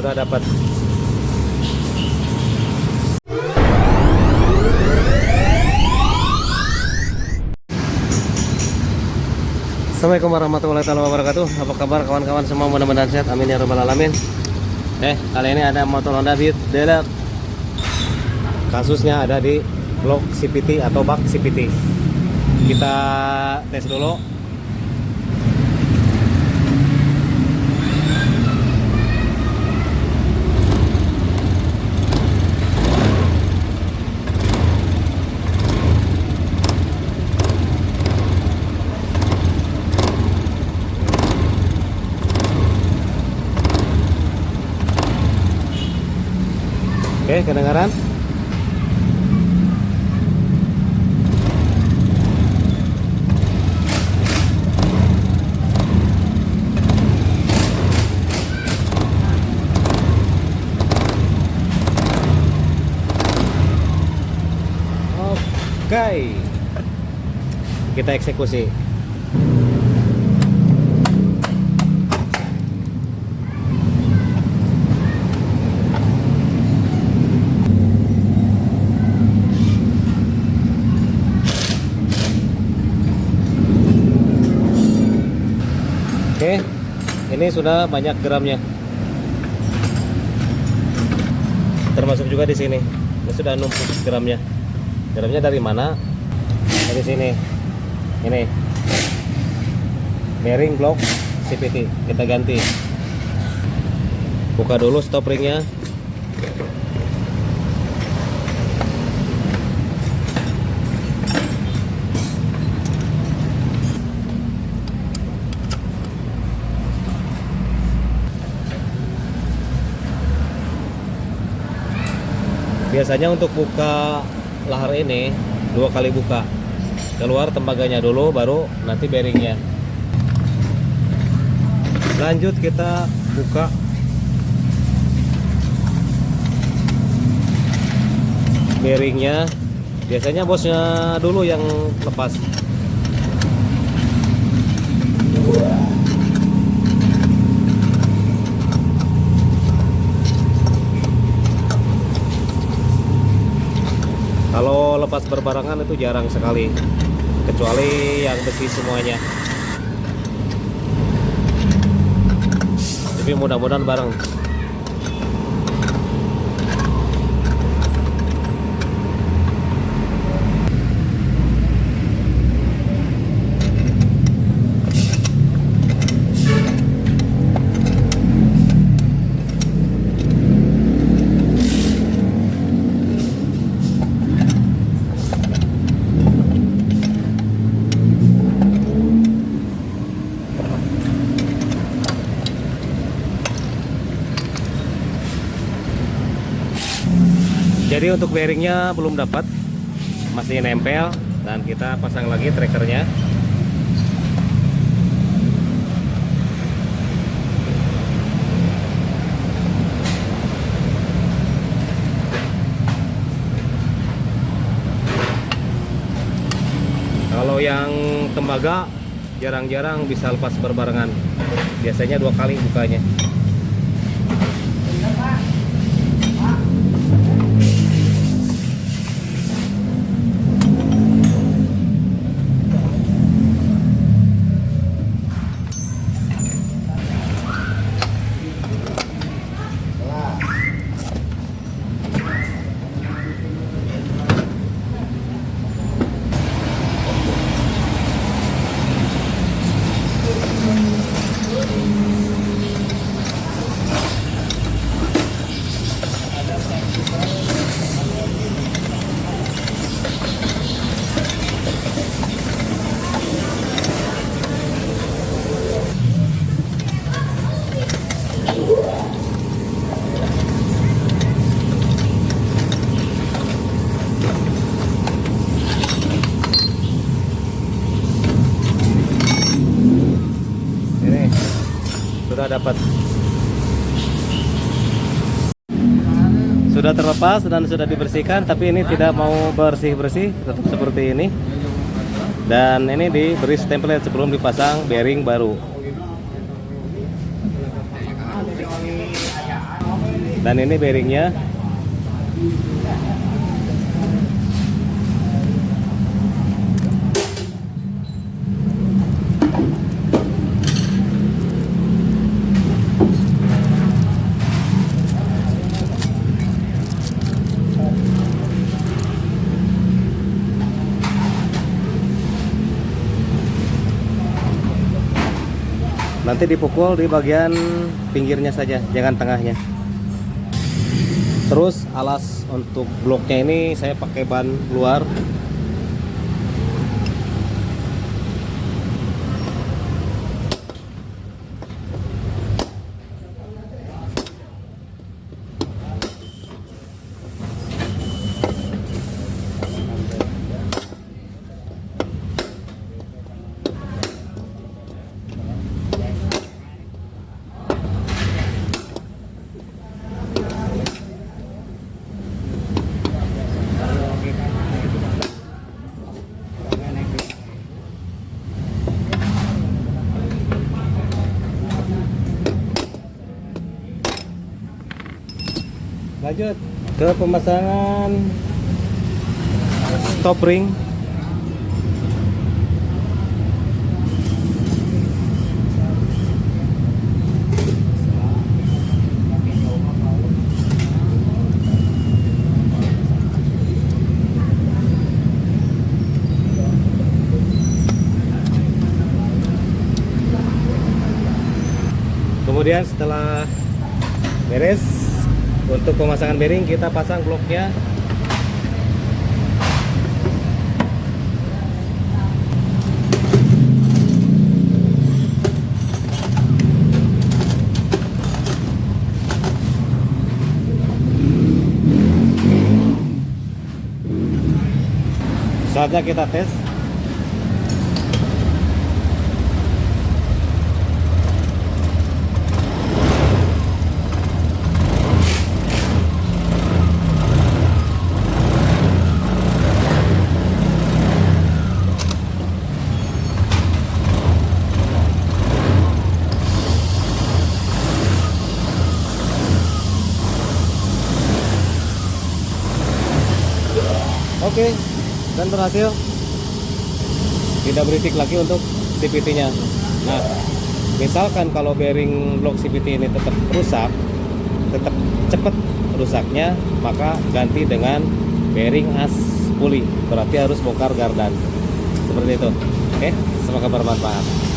sudah dapat. Assalamualaikum warahmatullahi wabarakatuh. Apa kabar kawan-kawan semua, mudah-mudahan sehat, amin ya rabbal alamin. Kali ini ada motor Honda Beat Deluxe. Kasusnya ada di blok CVT atau bak CVT. Kita tes dulu. Oke, kedengaran? Oke, kita eksekusi. Oke, ini sudah banyak gramnya, termasuk juga di sini. Ini sudah numpuk gramnya. Gramnya dari mana? Dari sini. Ini bearing blok CVT, kita ganti. Buka dulu stop ringnya. Biasanya untuk buka lahar ini 2 kali buka, keluar tembaganya dulu, baru nanti bearingnya. Lanjut kita buka bearingnya. Biasanya bosnya dulu yang lepas. Kalau lepas berbarengan itu jarang sekali, kecuali yang besi semuanya. Tapi mudah-mudahan bareng. Jadi untuk bearingnya belum dapat, masih nempel, dan kita pasang lagi trackernya. Kalau yang tembaga jarang-jarang bisa lepas berbarengan, biasanya 2 kali bukanya. Sudah dapat, sudah terlepas dan sudah dibersihkan, tapi ini tidak mau bersih-bersih, tetap seperti ini. Dan ini diberi stempel sebelum dipasang bearing baru. Dan ini bearingnya. Nanti dipukul di bagian pinggirnya saja, jangan tengahnya. Terus alas untuk bloknya ini saya pakai ban luar. Lanjut ke pemasangan stop ring. Kemudian setelah beres untuk pemasangan bearing, kita pasang bloknya. Saatnya kita tes. Oke, dan berhasil. Tidak berisik lagi untuk CVT-nya. Nah, misalkan kalau bearing blok CVT ini tetap rusak, tetap cepat rusaknya, maka ganti dengan bearing as puli. Berarti harus bongkar gardan. Seperti itu. Oke, semoga bermanfaat.